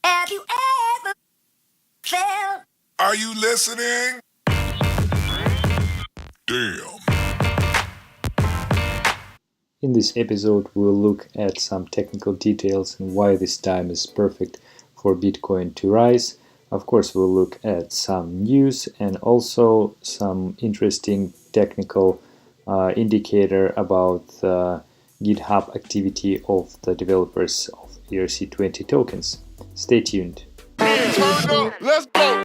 Have you ever felt? Are you listening? Damn. In this episode, we'll look at some technical details and why this time is perfect for Bitcoin to rise. Of course, we'll look at some news and also some interesting technical indicator about the GitHub activity of the developers of ERC20 tokens. Stay tuned. Let's go.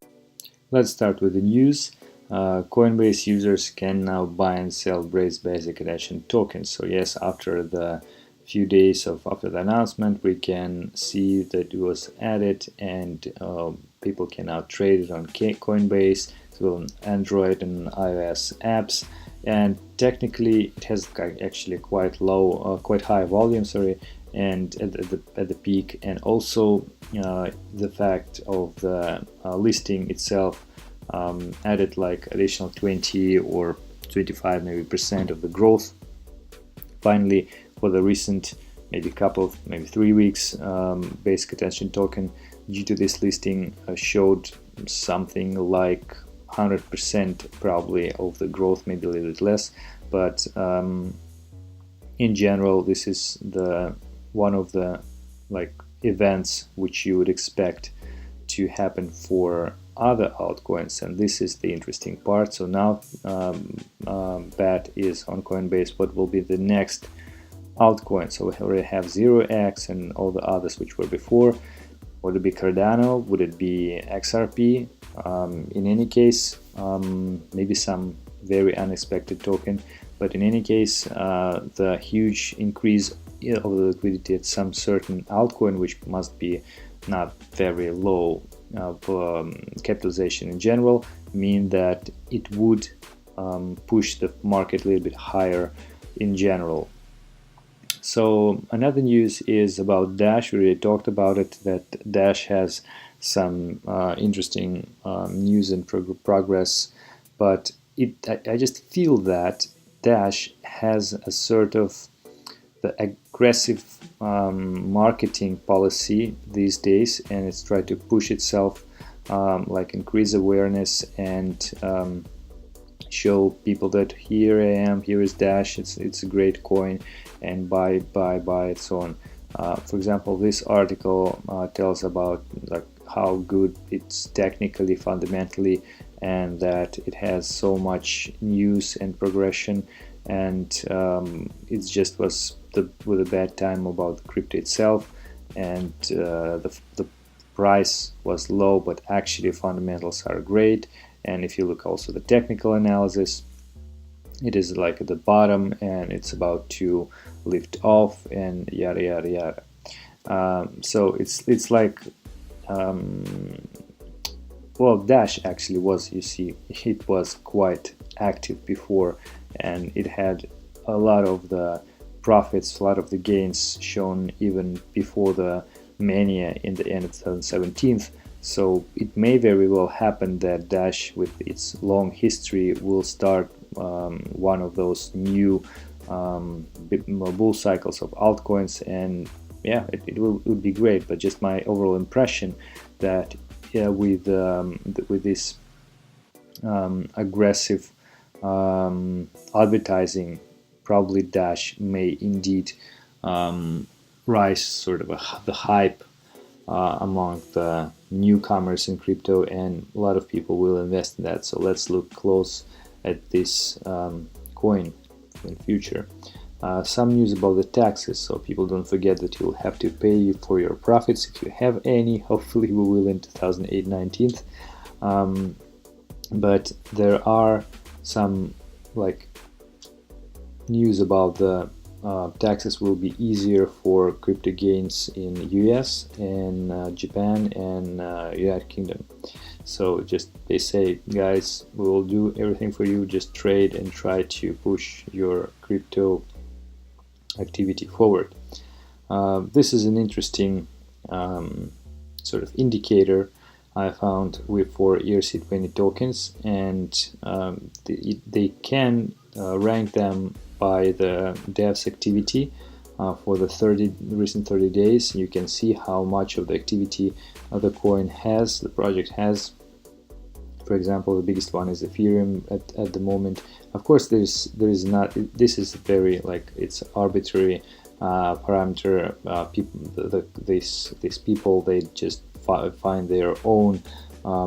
Let's start with the news. Coinbase users can now buy and sell Braze Basic Attention tokens. So yes, after the few days after the announcement, we can see that it was added, and people can now trade it on Coinbase, so on Android and iOS apps. And technically, it has actually quite high volume. And at the peak, and also the fact of the listing itself added like additional 20 or 25 maybe percent of the growth. Finally, for the recent maybe 3 weeks, Basic Attention token, due to this listing, showed something like 100% probably of the growth, maybe a little bit less, but in general, this is the one of the events which you would expect to happen for other altcoins, and this is the interesting part. So now BAT is on Coinbase. What will be the next altcoin? So we already have 0x and all the others which were before. Would it be Cardano? Would it be XRP? In any case, maybe some very unexpected token, but in any case, the huge increase of the liquidity at some certain altcoin, which must be not very low capitalization in general, mean that it would push the market a little bit higher in general. So another news is about Dash. We already talked about it, that Dash has some interesting news and progress, but I just feel that Dash has a sort of the aggressive marketing policy these days, and it's trying to push itself, increase awareness and show people that here I am, here is Dash, it's a great coin, and buy it, so on. For example, this article tells about how good it's technically, fundamentally, and that it has so much news and progression, and it just was with a bad time about the crypto itself, and the price was low, but actually fundamentals are great. And if you look also the technical analysis, it is like at the bottom and it's about to lift off and yada yada yada. So it's like Dash actually was, you see, it was quite active before, and it had a lot of the profits, a lot of the gains shown even before the mania in the end of 2017. So it may very well happen that Dash, with its long history, will start one of those new bull cycles of altcoins, and yeah, it would be great. But just my overall impression that with this aggressive advertising, probably Dash may indeed rise sort of the hype among the newcomers in crypto, and a lot of people will invest in that. So let's look close at this coin in the future. Some news about the taxes, so people don't forget that you'll have to pay for your profits if you have any. Hopefully we will in 2018-19. But there are some news about the taxes will be easier for crypto gains in US and Japan and United Kingdom. So just they say, guys, we will do everything for you, just trade and try to push your crypto activity forward. This is an interesting sort of indicator I found for ERC20 tokens, and they can rank them by the devs activity. for the recent 30 days. You can see how much of the activity the coin has, the project has. For example, the biggest one is Ethereum at the moment. Of course, there is not. This is very it's arbitrary parameter. These people, they just find their own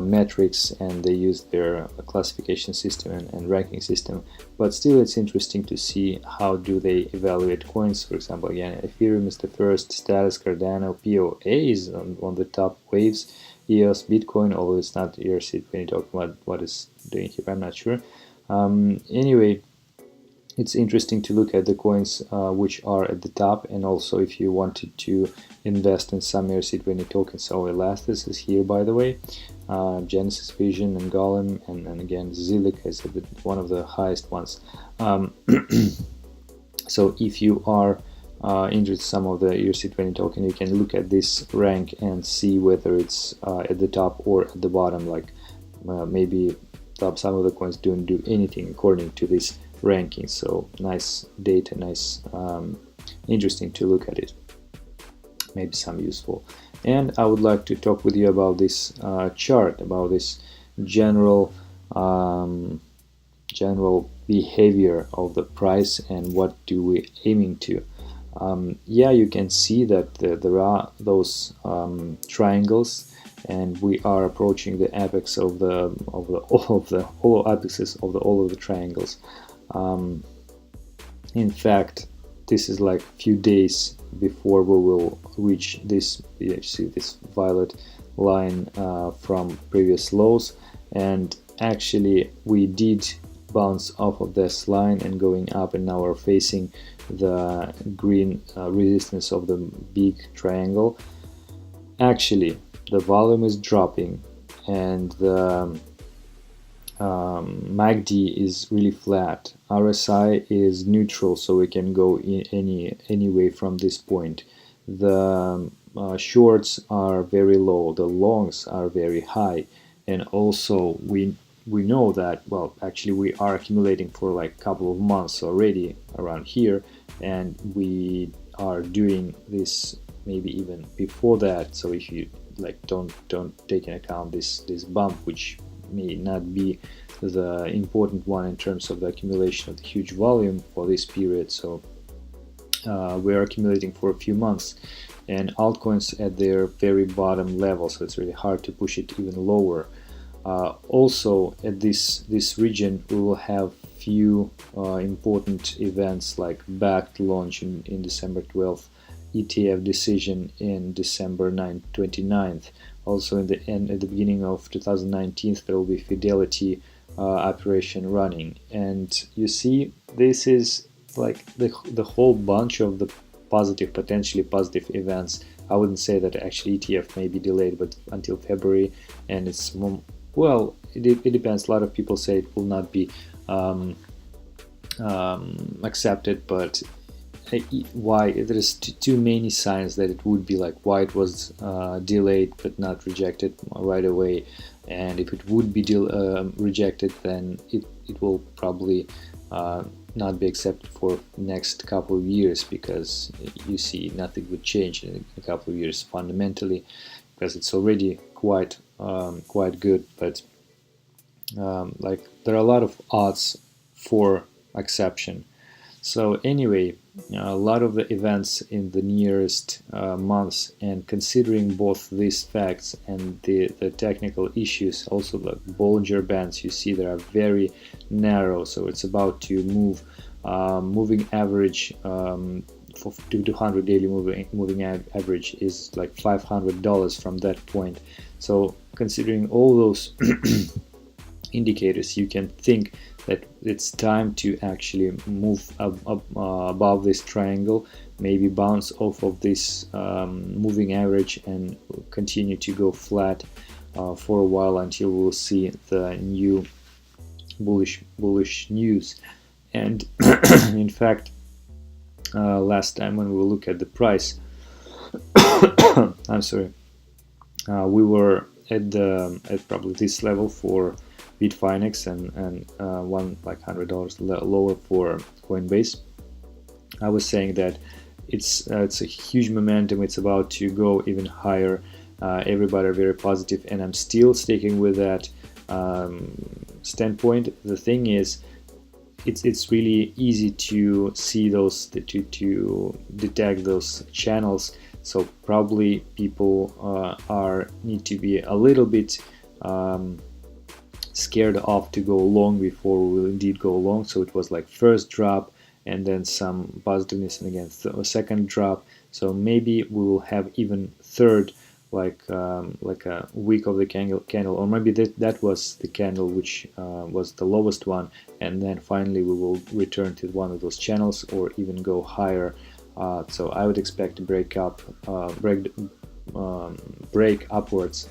metrics, and they use their classification system and ranking system. But still, it's interesting to see how do they evaluate coins. For example, again, Ethereum is the first, status, Cardano, POA is on the top waves, EOS, Bitcoin, although it's not ERC20 token. What is doing here, I'm not sure. Anyway, it's interesting to look at the coins which are at the top, and also if you wanted to invest in some ERC20 tokens. So Elastis is here, by the way, Genesis Vision and Golem, and again Zilliq is one of the highest ones. So if you are interested in some of the ERC20 token, you can look at this rank and see whether it's at the top or at the bottom. Maybe some of the coins don't do anything according to this ranking. So nice data, nice, interesting to look at it. Maybe some useful. And I would like to talk with you about this chart, about this general behavior of the price and what do we aiming to. Yeah, you can see that there are those triangles, and we are approaching the apex of all apexes of all of the triangles. In fact, this is like a few days before we will reach this. You see this violet line from previous lows, and actually we did bounce off of this line and going up, and now we're facing the green resistance of the big triangle. Actually, the volume is dropping, and the MACD is really flat. RSI is neutral, so we can go in any way from this point. The shorts are very low, the longs are very high, and also we know that, well, actually we are accumulating for like a couple of months already around here, and we are doing this maybe even before that. So if you don't take into account this bump, which may not be the important one in terms of the accumulation of the huge volume for this period. So we are accumulating for a few months, and altcoins at their very bottom level, so it's really hard to push it even lower. Also at this region we will have few important events like backed launch in December 12th, ETF decision in December 29th. Also at the beginning of 2019 there will be Fidelity operation running, and you see this is like the whole bunch of the potentially positive events. I wouldn't say that actually ETF may be delayed, but until February, and it's, well, it depends. A lot of people say it will not be accepted, but why? There's too many signs that it would be like why it was delayed but not rejected right away, and if it would be rejected, then it will probably not be accepted for next couple of years, because you see nothing would change in a couple of years fundamentally, because it's already quite good, but like there are a lot of odds for exception. So anyway, a lot of the events in the nearest months, and considering both these facts and the technical issues, also the Bollinger Bands, you see they are very narrow, so it's about to move. Moving average for 200 daily moving average is like $500 from that point. So considering all those indicators, you can think that it's time to actually move above this triangle, maybe bounce off of this moving average and continue to go flat for a while until we'll see the new bullish news. And in fact, last time when we look at the price, I'm sorry, we were at probably this level for Bitfinex and $100 lower for Coinbase. I was saying that it's a huge momentum. It's about to go even higher. Everybody are very positive, and I'm still sticking with that standpoint. The thing is, it's really easy to see those, to detect those channels. So probably people need to be a little bit scared off to go long before we will indeed go long. So it was like first drop and then some positiveness, and again a second drop. So maybe we will have even third, like a week of the candle, or maybe that was the candle which was the lowest one, and then finally we will return to one of those channels or even go higher. So I would expect to break upwards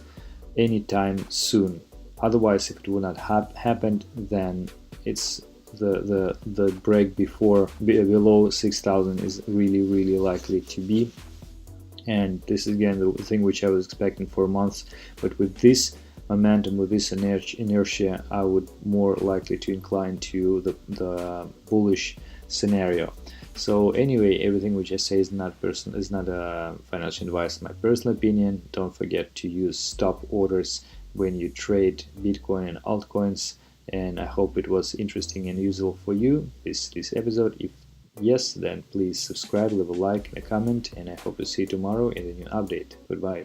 anytime soon. Otherwise, if it will not have happened, then it's the break below 6,000 is really likely to be. And this is again the thing which I was expecting for months. But with this momentum, with this inertia, I would more likely to incline to the bullish scenario. So anyway, everything which I say is not a financial advice, my personal opinion. Don't forget to use stop orders when you trade Bitcoin and altcoins. And I hope it was interesting and useful for you, this episode. If yes, then please subscribe, leave a like and a comment, and I hope to see you tomorrow in a new update. Goodbye.